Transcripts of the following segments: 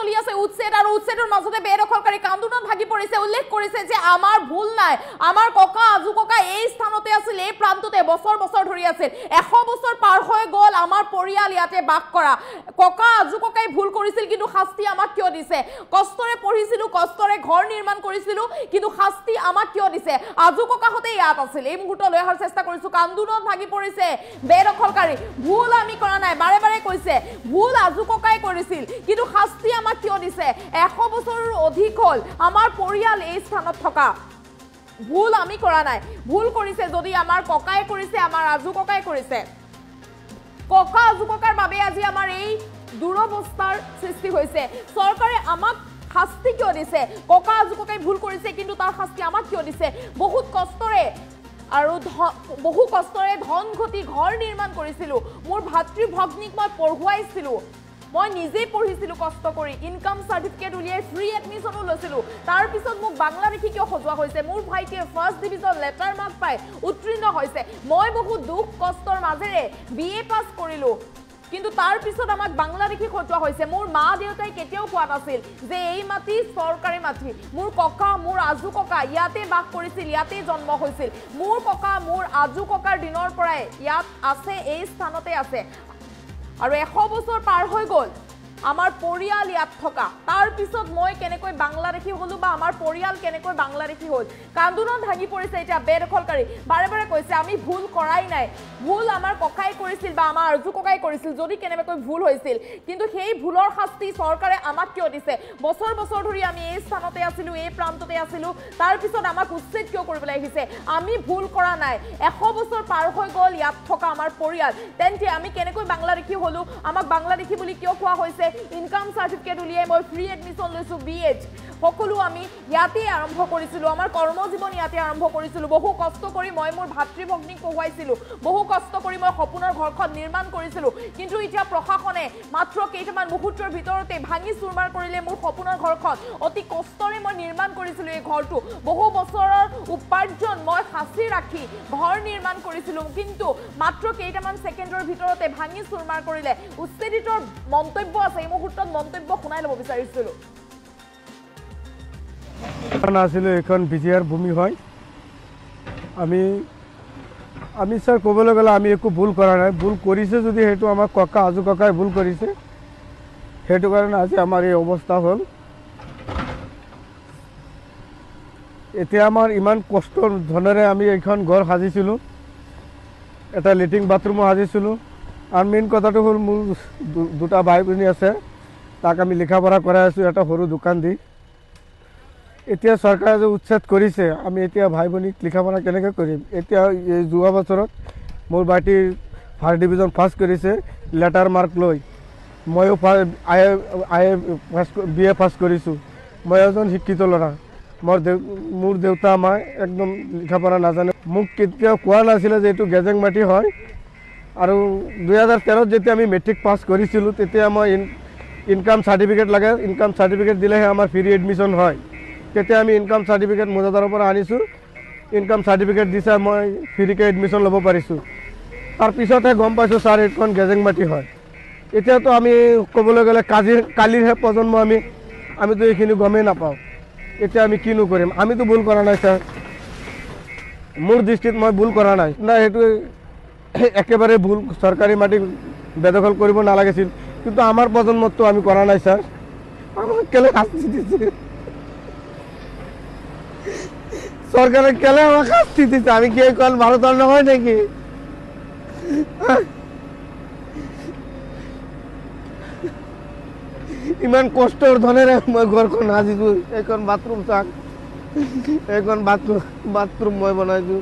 চলি আছে উচ্ছেদ আৰু উচ্ছেদৰ মাজতে বেদখলকাৰী কান্দোনত ভাগি পৰিছে উল্লেখ কৰিছে যে আমাৰ ভুল নাই আমাৰ ককা আজু ককা এই স্থানতে আছিল এই প্ৰান্ততে বছৰ বছৰ ধৰি আছিল 100 বছৰ পাৰ হৈ গল আমাৰ পৰিয়াল ইয়াতে বাস কৰা ককা আজু ককাই ভুল কৰিছিল কিন্তু শাস্তি আমাক কিয় দিছে কষ্টৰে পঢ়িছিলো কষ্টৰে ঘৰ নিৰ্মাণ কৰিছিলো কিন্তু শাস্তি আমাক কিয় দিছে আজু ককাহতে ইয়াত আছিল এই মুহূৰ্ত লৈ অহাৰ চেষ্টা কৰিছো কান্দোনত ভাগি পৰিছে বেদখলকাৰী ভুল আমি কৰা নাই বাৰে বাৰে কৈছে ভুল আজু ককাই কৰিছিল কিন্তু শাস্তি আমাক কিয় দিছে 100 বছৰৰ অধিক হল আমাৰ পৰিয়াল এই স্থানত থকা ভুল আমি কৰা নাই ভুল কৰিছে যদি আমাৰ ককাই কৰিছে আমাৰ আজু ককাই কৰিছে ককা আজু ককাৰ বাবে আজি আমাৰ এই দুৰৱস্থাৰ সৃষ্টি হৈছে চৰকাৰে আমাক শাস্তি কিয় দিছে ককা আজু ককাই ভুল কৰিছে কিন্তু তাৰ শাস্তি আমাক কিয় দিছে বহুত কষ্টৰে আৰু বহু কষ্টৰে ধন ঘটি ঘৰ নিৰ্মাণ কৰিছিলো মোৰ ভাতৃ ভগ্নীক মই পঢ়ুৱাইছিলো মই নিজে পঢ়িছিলো কষ্ট কৰি ইনকাম সাৰ্টিফিকেট উলিয়াই ফ্ৰী এডমিশনো লৈছিলো তাৰ পিছত মোক বাংলাদেশী কিয় খজোৱা হৈছে মোৰ ভাইটিয়ে ফাৰ্ষ্ট ডিভিজন লেটাৰ মাৰ্ক পাই উত্তীৰ্ণ হৈছে মই বহু দুখ কষ্টৰ মাজেৰে বিএ পাছ কৰিলো কিন্তু তাৰ পিছত আমাক বাংলাদেশী খজোৱা হৈছে মোৰ মা দেউতাই কেতিয়াও কোৱা নাছিল যে এই মাটি চৰকাৰী মাটি মোৰ ককা মোৰ আজু ককা ইয়াতে বাস কৰিছিল ইয়াতে জন্ম হৈছিল মোৰ ককা মোৰ আজু ককাৰ দিনৰ পৰাই ইয়াত আছে এই স্থানতে আছে আৰু 100 বছৰ পাৰ হৈ গল আমাৰ পৰিয়াল ইয়াত থকা তাৰ পিছত মই কেনেকৈ বাংলাদেশী হলো বা আমাৰ পৰিয়াল কেনেকৈ বাংলাদেশী হল কান্দোনত ভাঙি পৰিছে এটা বেদখলকাৰী বাৰে বাৰে কৈছে আমি ভুল কৰাই নাই ভুল আমাৰ ককাই কৰিছিল বা আমাৰ আজু ককাই কৰিছিল যদি কেনেকৈ ভুল হৈছিল কিন্তু সেই ভুলৰ শাস্তি চৰকাৰে আমাক কিয় দিছে বছৰ বছৰ ধৰি আমি এই স্থানতে আছিলো এই প্ৰান্ততে আছিলো তাৰ পিছত আমাক উচ্ছেদ কিয় কৰিবলৈ আহিছে আমি ভুল কৰা নাই 100 বছৰ পাৰ হৈ গল ইয়াত থকা আমাৰ পৰিয়াল তেন্তে আমি কেনেকৈ বাংলাদেশী হলো আমাক বাংলাদেশী বুলি কিয় কোৱা হৈছে ইনকাম সাৰ্টিফিকেট উলিয়াই মই ফ্ৰী এডমিশন লৈছো বিএড সকলো আমি ইয়াতে আৰম্ভ কৰিছিলো আমাৰ কৰ্মজীৱন ইয়াতে আৰম্ভ কৰিছিলো বহু কষ্ট কৰি মই মোৰ ভাতৃ ভগ্নীক পঢ়ুৱাইছিলো বহু কষ্ট কৰি মই সপোনৰ ঘৰখন নিৰ্মাণ কৰিছিলো কিন্তু এতিয়া প্ৰশাসনে মাত্ৰ কেইটামান মুহূৰ্তৰ ভিতৰতে ভাঙি চুৰমাৰ কৰিলে মোৰ সপোনৰ ঘৰখন অতি কষ্টৰে মই নিৰ্মাণ কৰিছিলো এই ঘৰটো বহু বছৰৰ উপাৰ্জন মই সাঁচি ৰাখি ঘৰ নিৰ্মাণ কৰিছিলো কিন্তু মাত্ৰ কেইটামান সেকেন্ডৰ ভিতৰতে ভাঙি চুৰমাৰ কৰিলে উচ্ছেদিতৰ মন্তব্য আছে এই মুহূৰ্তত মন্তব্য শুনাই ল'ব বিচাৰিছিলো নাছিল এখন বিজয়াৰ ভূমি হয় আমি স্যাৰ ক'বলৈ গ'লে আমি একো ভুল কৰা নাই ভুল কৰিছে যদি সেইটো আমাৰ ককা আজু ককাই ভুল কৰিছে সেইটো কাৰণে আজি আমাৰ এই অৱস্থা হ'ল এতিয়া আমাৰ ইমান কষ্টৰ ধনেৰে আমি এখন ঘৰ সাজিছিলোঁ এটা লেট্ৰিন বাথৰুমো সাজিছিলোঁ আৰু মেইন কথাটো হ'ল মোৰ দুটা ভাই ভনী আছে তাক আমি লিখা পঢ়া কৰাই আছোঁ এটা সৰু দোকান দি এতিয়া চৰকাৰে যে উচ্ছেদ কৰিছে আমি এতিয়া ভাই ভনীক লিখা পঢ়া কেনেকৈ কৰিম এতিয়া এই যোৱা বছৰত মোৰ ভাইটি ফাৰ্ষ্ট ডিভিজন পাছ কৰিছে লেটাৰ মাৰ্ক লৈ ময়ো বিএ পাছ কৰিছোঁ মই এজন শিক্ষিত ল'ৰা মোৰ দেউতা আমাৰ একদম লিখা পঢ়া নাজানে মোক কেতিয়াও কোৱা নাছিলে যে এইটো গেজেং মাটি হয় আৰু 2013 যেতিয়া আমি মেট্ৰিক পাছ কৰিছিলোঁ তেতিয়া মই ইনকাম সাৰ্টিফিকেট লাগে ইনকাম সাৰ্টিফিকেট দিলেহে আমাৰ ফ্ৰী এডমিশন হয় তেতিয়া আমি ইনকাম সাৰ্টিফিকেট মজাদাৰৰ পৰা আনিছোঁ ইনকাম সাৰ্টিফিকেট দিছে মই ফ্ৰীকৈ এডমিশন ল'ব পাৰিছোঁ তাৰপিছতহে গম পাইছোঁ ছাৰ এইখন গেজেং মাটি হয় এতিয়াতো আমি ক'বলৈ গ'লে কালিৰহে প্ৰজন্ম আমিতো এইখিনি গমেই নাপাওঁ এতিয়া আমি কিনো কৰিম আমিতো ভুল কৰা নাই ছাৰ মোৰ দৃষ্টিত মই ভুল কৰা নাই না সেইটো একেবাৰে ভুল চৰকাৰী মাটি বেদখল কৰিব নালাগিছিল কিন্তু আমাৰ প্ৰজন্মতো আমি কৰা নাই ছাৰ আমাক কেলে শাস্তি দিছে চৰকাৰে কেলে আমাক শাস্তি দিছে আমি কি অকল ভাৰতৰ নহয় নেকি ইমান কষ্টৰ ধনেৰে মই ঘৰখন সাজিছোঁ এইখন বাথৰুম চাওক এইখন বাথৰুম মই বনাইছোঁ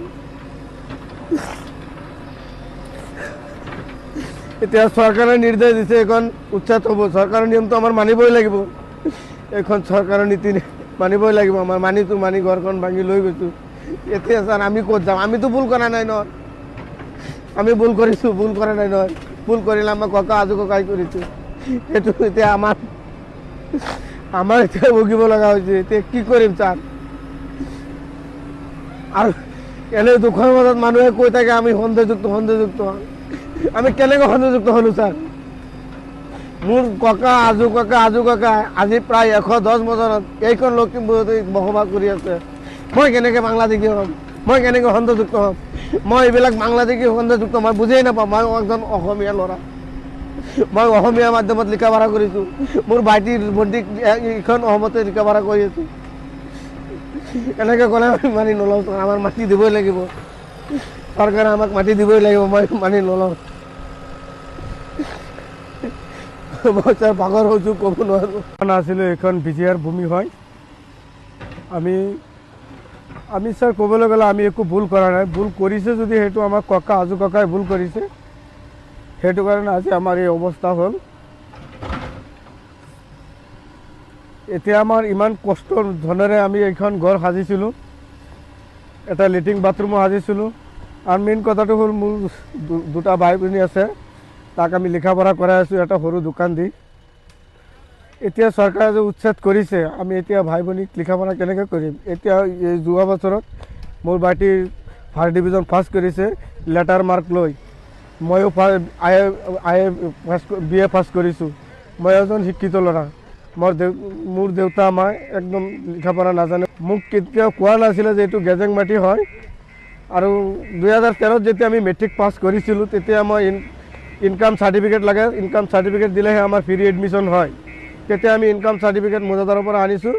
এতিয়া চৰকাৰে নিৰ্দেশ দিছে এইখন উচ্ছেদ হ'ব চৰকাৰৰ নিয়মটো আমাৰ মানিবই লাগিব এইখন চৰকাৰৰ নীতি মানিবই লাগিব আমাৰ মানি ঘৰখন ভাঙি লৈ গৈছোঁ এতিয়া ছাৰ আমি ক'ত যাম আমিতো ভুল কৰা নাই নহয় আমি ভুল কৰিছোঁ ভুল কৰা নাই নহয় ভুল কৰিলে আমাৰ ককা আজু ককাই কৰিছোঁ সেইটো এতিয়া আমাৰ এতিয়া ভুগিব লগা হৈছে এতিয়া কি কৰিম ছাৰ আৰু এনে দুখৰ মাজত মানুহে কৈ থাকে আমি সন্দেহযুক্ত আমি কেনেকৈ সন্দেহযুক্ত হ'লো ছাৰ মোৰ ককা আজু ককা আজি প্ৰায় 110 বছৰত এইখন লখিমপুৰতে বসবাস কৰি আছে। মই কেনেকৈ বাংলাদেশী হ'ম, মই কেনেকৈ সন্তযুক্ত হ'ম? মই এইবিলাক বাংলাদেশী সন্তযুক্ত মই বুজিয়ে নাপাওঁ। মই একজন অসমীয়া ল'ৰা, মই অসমীয়া মাধ্যমত লিখা পঢ়া কৰিছোঁ। মোৰ ভাইটিৰ ভণ্টিক এইখন অসমতে লিখা পঢ়া কৰি আছোঁ। এনেকৈ ক'লে আমি মানি নলওঁ। আমাৰ মাটি দিবই লাগিব, চৰকাৰে আমাক মাটি দিবই লাগিব। মই মানি নলওঁ। মই ছাৰ ভাগৰ হৈছোঁ, ক'ব নোৱাৰোঁ। আছিলোঁ এইখন বিজিয়াৰ ভূমি হয়। আমি ছাৰ ক'বলৈ গ'লে আমি একো ভুল কৰা নাই। ভুল কৰিছে যদি সেইটো আমাৰ ককা আজু ককাই ভুল কৰিছে, সেইটো কাৰণে আজি আমাৰ এই অৱস্থা হ'ল। এতিয়া আমাৰ ইমান কষ্টৰ ধনেৰে আমি এইখন ঘৰ সাজিছিলোঁ, এটা লেট্ৰিন বাথৰুমো সাজিছিলোঁ। আৰু মেইন কথাটো হ'ল মোৰ দুটা ভাই ভনী আছে, তাক আমি লিখা পঢ়া কৰাই আছোঁ এটা সৰু দোকান দি। এতিয়া চৰকাৰে যে উচ্ছেদ কৰিছে, আমি এতিয়া ভাই ভনীক লিখা পঢ়া কেনেকৈ কৰিম? এতিয়া এই যোৱা বছৰত মোৰ ভাইটিৰ ফাৰ্ষ্ট ডিভিজন ফাৰ্ষ্ট কৰিছে লেটাৰ মাৰ্ক লৈ। ময়ো BA ফাৰ্ষ্ট কৰিছোঁ। মই এজন শিক্ষিত ল'ৰা। মোৰ দেউতা আমাৰ একদম লিখা পঢ়া নাজানে। মোক কেতিয়াও কোৱা নাছিলে যে এইটো গেজেং মাটি হয়। আৰু 2013 যেতিয়া আমি মেট্ৰিক পাছ কৰিছিলোঁ, তেতিয়া মই ইনকাম চাৰ্টিফিকেট লাগে। ইনকাম চাৰ্টিফিকেট দিলেহে আমাৰ ফ্ৰী এডমিশ্যন হয়। তেতিয়া আমি ইনকাম চাৰ্টিফিকেট মোজাদাৰৰ পৰা আনিছোঁ।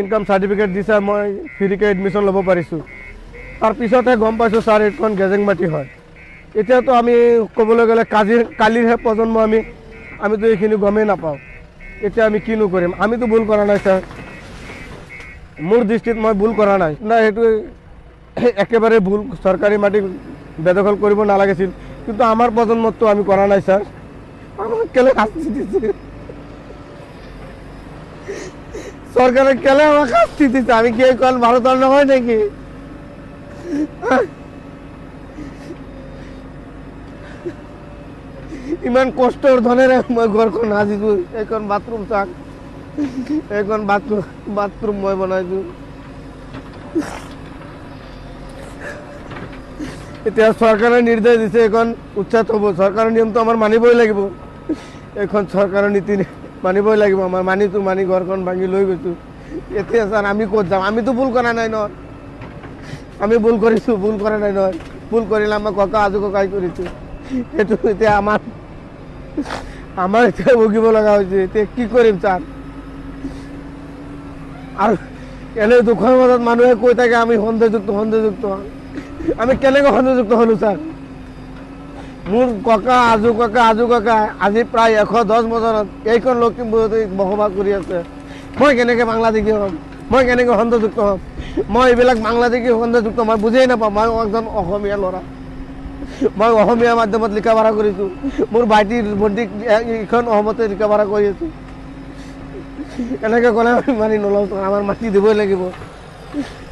ইনকাম চাৰ্টিফিকেট দিছে, মই ফ্ৰীকৈ এডমিশ্যন ল'ব পাৰিছোঁ। তাৰপিছতহে গম পাইছোঁ ছাৰ এইখন গেজেং মাটি হয়। এতিয়াতো আমি ক'বলৈ গ'লে কালিৰহে প্ৰজন্ম। আমিতো এইখিনি গমেই নাপাওঁ। এতিয়া আমি কিনো কৰিম? আমিতো ভুল কৰা নাই ছাৰ, মোৰ দৃষ্টিত মই ভুল কৰা নাই। সেইটো একেবাৰে ভুল। চৰকাৰী মাটি বেদখল কৰিব নালাগিছিল, কিন্তু আমাৰ প্ৰজন্মততো আমি কৰা নাই ছাৰ। আমাক কেলে শাস্তি দিছে চৰকাৰে? কেলে আমাক শাস্তি দিছে? আমি কি এইখন ভাৰতৰ নহয় নেকি? ইমান কষ্টৰ ধনেৰে মই ঘৰখন সাজিছোঁ। এইখন বাথৰুম চাওক, এইখন বাথৰুম মই বনাইছোঁ। এতিয়া চৰকাৰে নিৰ্দেশ দিছে এইখন উচ্ছেদ হ'ব। চৰকাৰৰ নিয়মটো আমাৰ মানিবই লাগিব। এইখন চৰকাৰৰ নীতি মানিবই লাগিব। আমাৰ মানি ঘৰখন ভাঙি লৈ গৈছোঁ। এতিয়া ছাৰ আমি ক'ত যাম? আমিতো ভুল কৰা নাই নহয়। আমি ভুল কৰিছোঁ, ভুল কৰা নাই নহয়। ভুল কৰিলে আমাৰ ককা আজু ককাই কৰিছোঁ। সেইটো এতিয়া আমাৰ এতিয়া ভুগিব লগা হৈছে। এতিয়া কি কৰিম ছাৰ? আৰু এনে দুখৰ মাজত মানুহে কৈ থাকে আমি সন্দেহযুক্ত। আমি কেনেকৈ সন্দেহযুক্ত হ'লোঁ ছাৰ? মোৰ ককা আজু ককা আজি প্ৰায় 110 বছৰত এইখন লখিমপুৰতে বসবাস কৰি আছে। মই কেনেকৈ বাংলাদেশী হ'ম, মই কেনেকৈ সন্তযুক্ত হ'ম? মই এইবিলাক বাংলাদেশী সন্তযুক্ত মই বুজিয়ে নাপাওঁ। মই একজন অসমীয়া ল'ৰা, মই অসমীয়া মাধ্যমত লিখা পঢ়া কৰিছোঁ। মোৰ ভাইটিৰ ভণ্টিক এইখন অসমতে লিখা পঢ়া কৰি আছোঁ। এনেকৈ ক'লে আমি মানি নলওঁ। আমাৰ মাটি দিবই লাগিব,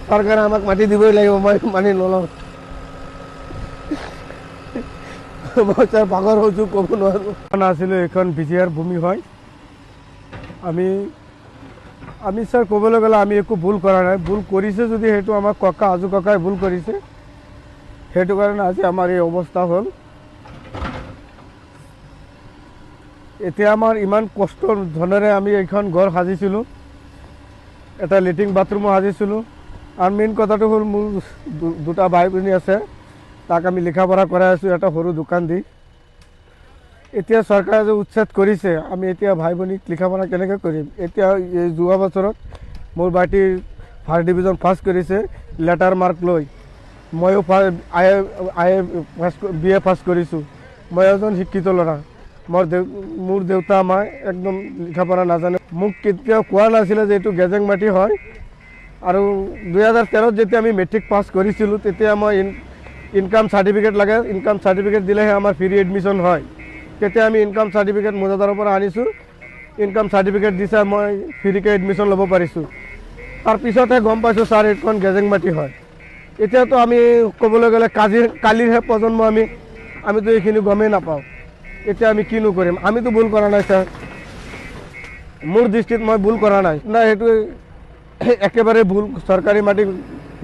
চৰকাৰে আমাক মাটি দিবই লাগিব। মই মানি নলওঁ। মই ছাৰ ভাগৰ হৈছোঁ, ক'ব নোৱাৰোঁ। আছিলোঁ এইখন বিজিয়াৰ ভূমি হয়। আমি ছাৰ ক'বলৈ গ'লে আমি একো ভুল কৰা নাই। ভুল কৰিছে যদি সেইটো আমাৰ ককা আজু ককাই ভুল কৰিছে, সেইটো কাৰণে আজি আমাৰ এই অৱস্থা হ'ল। এতিয়া আমাৰ ইমান কষ্টৰ ধনেৰে আমি এইখন ঘৰ সাজিছিলোঁ, এটা লেট্ৰিন বাথৰুমো সাজিছিলোঁ। আৰু মেইন কথাটো হ'ল মোৰ দুটা ভাই ভনী আছে, তাক আমি লিখা পঢ়া কৰাই আছোঁ এটা সৰু দোকান দি। এতিয়া চৰকাৰে যে উচ্ছেদ কৰিছে, আমি এতিয়া ভাই ভনীক লিখা পঢ়া কেনেকৈ কৰিম? এতিয়া এই যোৱা বছৰত মোৰ ভাইটিৰ ফাৰ্ষ্ট ডিভিজন ফাৰ্ষ্ট কৰিছে লেটাৰ মাৰ্ক লৈ। ময়ো BA ফাৰ্ষ্ট কৰিছোঁ। মই এজন শিক্ষিত ল'ৰা। মোৰ দেউতা আমাৰ একদম লিখা পঢ়া নাজানে। মোক কেতিয়াও কোৱা নাছিলে যে এইটো গেজেং মাটি হয়। আৰু 2013 যেতিয়া আমি মেট্ৰিক পাছ কৰিছিলোঁ, তেতিয়া মই ইনকাম চাৰ্টিফিকেট লাগে। ইনকাম চাৰ্টিফিকেট দিলেহে আমাৰ ফ্ৰী এডমিশ্যন হয়। তেতিয়া আমি ইনকাম চাৰ্টিফিকেট মোজাদাৰৰ পৰা আনিছোঁ। ইনকাম চাৰ্টিফিকেট দিছে, মই ফ্ৰীকৈ এডমিশ্যন ল'ব পাৰিছোঁ। তাৰপিছতহে গম পাইছোঁ ছাৰ এইখন গেজেং মাটি হয়। এতিয়াতো আমি ক'বলৈ গ'লে কালিৰহে প্ৰজন্ম। আমিতো এইখিনি গমেই নাপাওঁ। এতিয়া আমি কিনো কৰিম? আমিতো ভুল কৰা নাই ছাৰ, মোৰ দৃষ্টিত মই ভুল কৰা নাই। সেইটো একেবাৰে ভুল। চৰকাৰী মাটি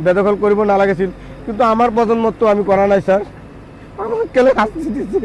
বেদখল কৰিব নালাগিছিল, কিন্তু আমাৰ প্ৰজন্মততো আমি কৰা নাই ছাৰ। আমাক কেলে শাস্তি দিছে?